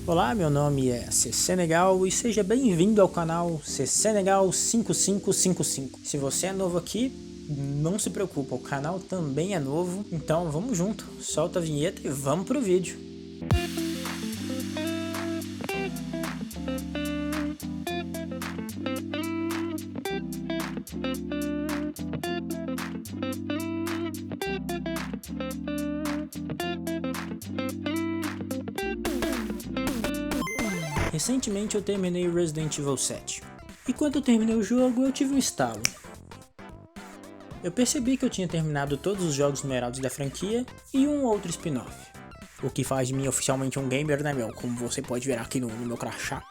Olá, meu nome é CCNegal e seja bem-vindo ao canal CCNegal 5555. Se você é novo aqui, não se preocupa, o canal também é novo, então vamos junto, solta a vinheta e vamos pro vídeo. Recentemente eu terminei Resident Evil 7, e quando eu terminei o jogo eu tive um estalo. Eu percebi que eu tinha terminado todos os jogos numerados da franquia e um outro spin-off, o que faz de mim oficialmente um gamer, né meu, como você pode ver aqui no meu crachá.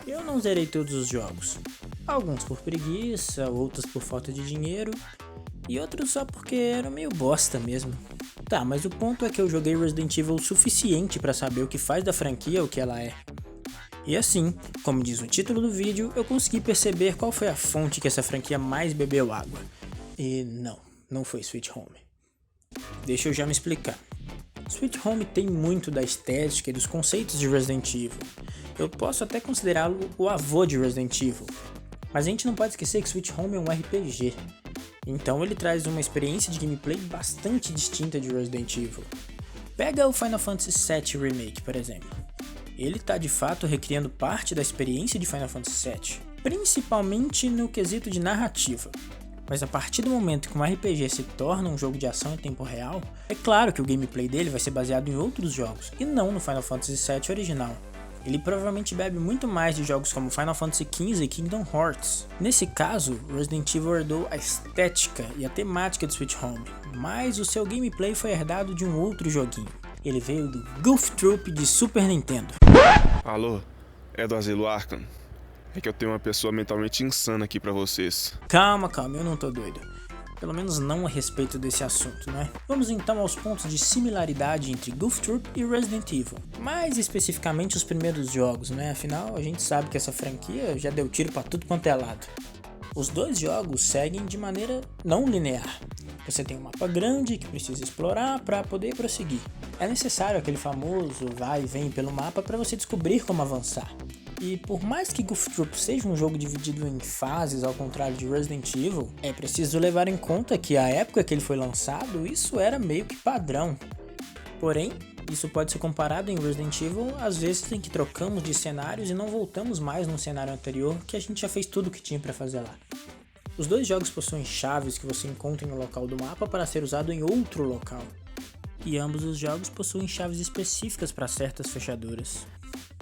Eu não zerei todos os jogos, alguns por preguiça, outros por falta de dinheiro e outros só porque era meio bosta mesmo. Tá, mas o ponto é que eu joguei Resident Evil o suficiente pra saber o que faz da franquia o que ela é. E assim, como diz o título do vídeo, eu consegui perceber qual foi a fonte que essa franquia mais bebeu água. E não foi Sweet Home. Deixa eu já me explicar. Sweet Home tem muito da estética e dos conceitos de Resident Evil. Eu posso até considerá-lo o avô de Resident Evil. Mas a gente não pode esquecer que Sweet Home é um RPG. Então ele traz uma experiência de gameplay bastante distinta de Resident Evil. Pega o Final Fantasy VII Remake, por exemplo. Ele tá de fato recriando parte da experiência de Final Fantasy VII, principalmente no quesito de narrativa. Mas a partir do momento que um RPG se torna um jogo de ação em tempo real, é claro que o gameplay dele vai ser baseado em outros jogos, e não no Final Fantasy VII original. Ele provavelmente bebe muito mais de jogos como Final Fantasy XV e Kingdom Hearts. Nesse caso, Resident Evil herdou a estética e a temática de Sweet Home, mas o seu gameplay foi herdado de um outro joguinho. Ele veio do Goof Troop de Super Nintendo. Alô, é do Asilo Arkham? É que eu tenho uma pessoa mentalmente insana aqui pra vocês. Calma, eu não tô doido. Pelo menos não a respeito desse assunto, né? Vamos então aos pontos de similaridade entre Goof Troop e Resident Evil. Mais especificamente os primeiros jogos, né? Afinal, a gente sabe que essa franquia já deu tiro pra tudo quanto é lado. Os dois jogos seguem de maneira não linear. Você tem um mapa grande que precisa explorar para poder prosseguir. É necessário aquele famoso vai e vem pelo mapa para você descobrir como avançar. E por mais que Goof Troop seja um jogo dividido em fases, ao contrário de Resident Evil, é preciso levar em conta que a época que ele foi lançado, isso era meio que padrão. Porém, isso pode ser comparado em Resident Evil às vezes em que trocamos de cenários e não voltamos mais no cenário anterior, que a gente já fez tudo o que tinha para fazer lá. Os dois jogos possuem chaves que você encontra em um local do mapa para ser usado em outro local. E ambos os jogos possuem chaves específicas para certas fechaduras.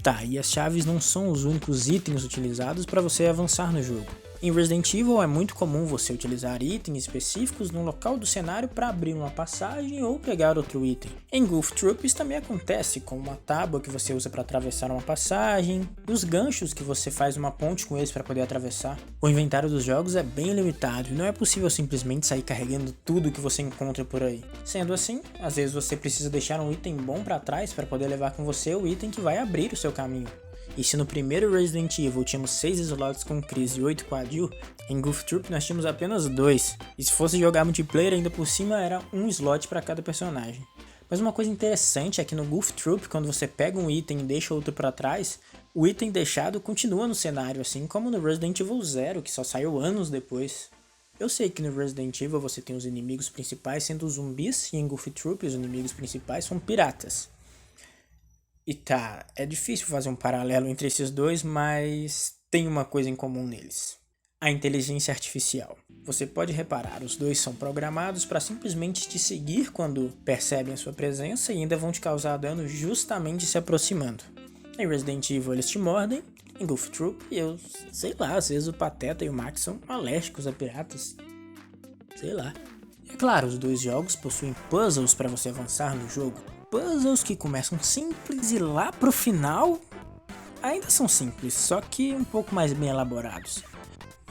Tá, e as chaves não são os únicos itens utilizados para você avançar no jogo. Em Resident Evil é muito comum você utilizar itens específicos no local do cenário para abrir uma passagem ou pegar outro item. Em Goof Troop isso também acontece, com uma tábua que você usa para atravessar uma passagem, os ganchos que você faz uma ponte com eles para poder atravessar. O inventário dos jogos é bem limitado e não é possível simplesmente sair carregando tudo que você encontra por aí. Sendo assim, às vezes você precisa deixar um item bom para trás para poder levar com você o item que vai abrir o seu caminho. E se no primeiro Resident Evil tínhamos 6 slots com Chris e 8 com a Jill, em Goof Troop nós tínhamos apenas 2. E se fosse jogar multiplayer ainda por cima era um slot para cada personagem. Mas uma coisa interessante é que no Goof Troop, quando você pega um item e deixa outro para trás, o item deixado continua no cenário, assim como no Resident Evil 0, que só saiu anos depois. Eu sei que no Resident Evil você tem os inimigos principais sendo os zumbis, e em Goof Troop os inimigos principais são piratas. E tá, é difícil fazer um paralelo entre esses dois, mas tem uma coisa em comum neles: a inteligência artificial. Você pode reparar, os dois são programados para simplesmente te seguir quando percebem a sua presença e ainda vão te causar dano justamente se aproximando. Em Resident Evil eles te mordem, em Goof Troop eu sei lá, às vezes o Pateta e o Max são alérgicos a piratas. Sei lá. É claro, os dois jogos possuem puzzles para você avançar no jogo. Puzzles que começam simples e lá pro final ainda são simples, só que um pouco mais bem elaborados.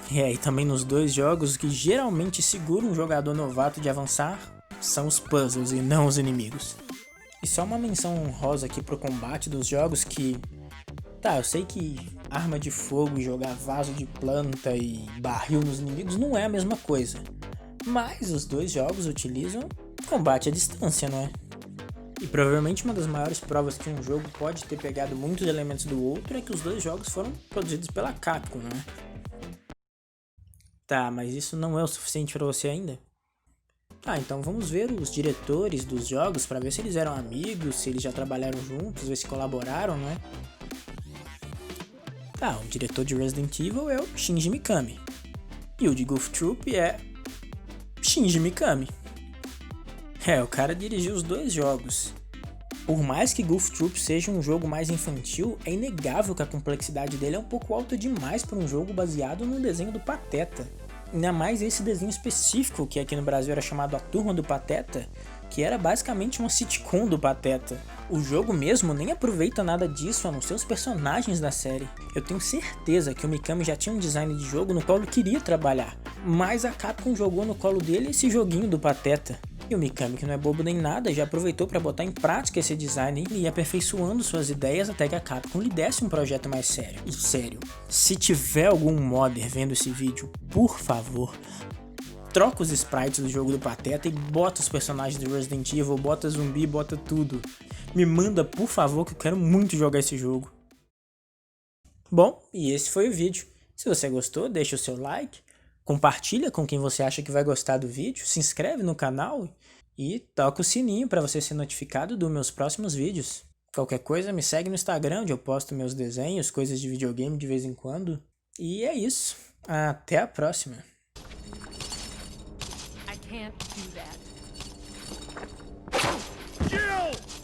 E aí também nos dois jogos o que geralmente segura um jogador novato de avançar são os puzzles e não os inimigos. E só uma menção honrosa aqui pro combate dos jogos que... Tá, eu sei que arma de fogo e jogar vaso de planta e barril nos inimigos não é a mesma coisa. Mas os dois jogos utilizam combate à distância, não é? E provavelmente uma das maiores provas que um jogo pode ter pegado muitos elementos do outro é que os dois jogos foram produzidos pela Capcom, né? Tá, mas isso não é o suficiente para você ainda? Tá, então vamos ver os diretores dos jogos para ver se eles eram amigos, se eles já trabalharam juntos, ver se colaboraram, né? Tá, o diretor de Resident Evil é o Shinji Mikami. E o de Goof Troop é Shinji Mikami. O cara dirigiu os dois jogos. Por mais que Goof Troop seja um jogo mais infantil, é inegável que a complexidade dele é um pouco alta demais para um jogo baseado num desenho do Pateta. Ainda mais esse desenho específico, que aqui no Brasil era chamado A Turma do Pateta, que era basicamente uma sitcom do Pateta. O jogo mesmo nem aproveita nada disso, a não ser os personagens da série. Eu tenho certeza que o Mikami já tinha um design de jogo no qual ele queria trabalhar, mas a Capcom jogou no colo dele esse joguinho do Pateta. E o Mikami, que não é bobo nem nada, já aproveitou para botar em prática esse design e ir aperfeiçoando suas ideias até que a Capcom lhe desse um projeto mais sério. E sério, se tiver algum modder vendo esse vídeo, por favor, troca os sprites do jogo do Pateta e bota os personagens do Resident Evil, bota zumbi, bota tudo. Me manda, por favor, que eu quero muito jogar esse jogo. Bom, e esse foi o vídeo. Se você gostou, deixa o seu like, compartilha com quem você acha que vai gostar do vídeo, se inscreve no canal e toca o sininho para você ser notificado dos meus próximos vídeos. Qualquer coisa, me segue no Instagram, onde eu posto meus desenhos, coisas de videogame de vez em quando. E é isso. Até a próxima. Can't do that. Jill!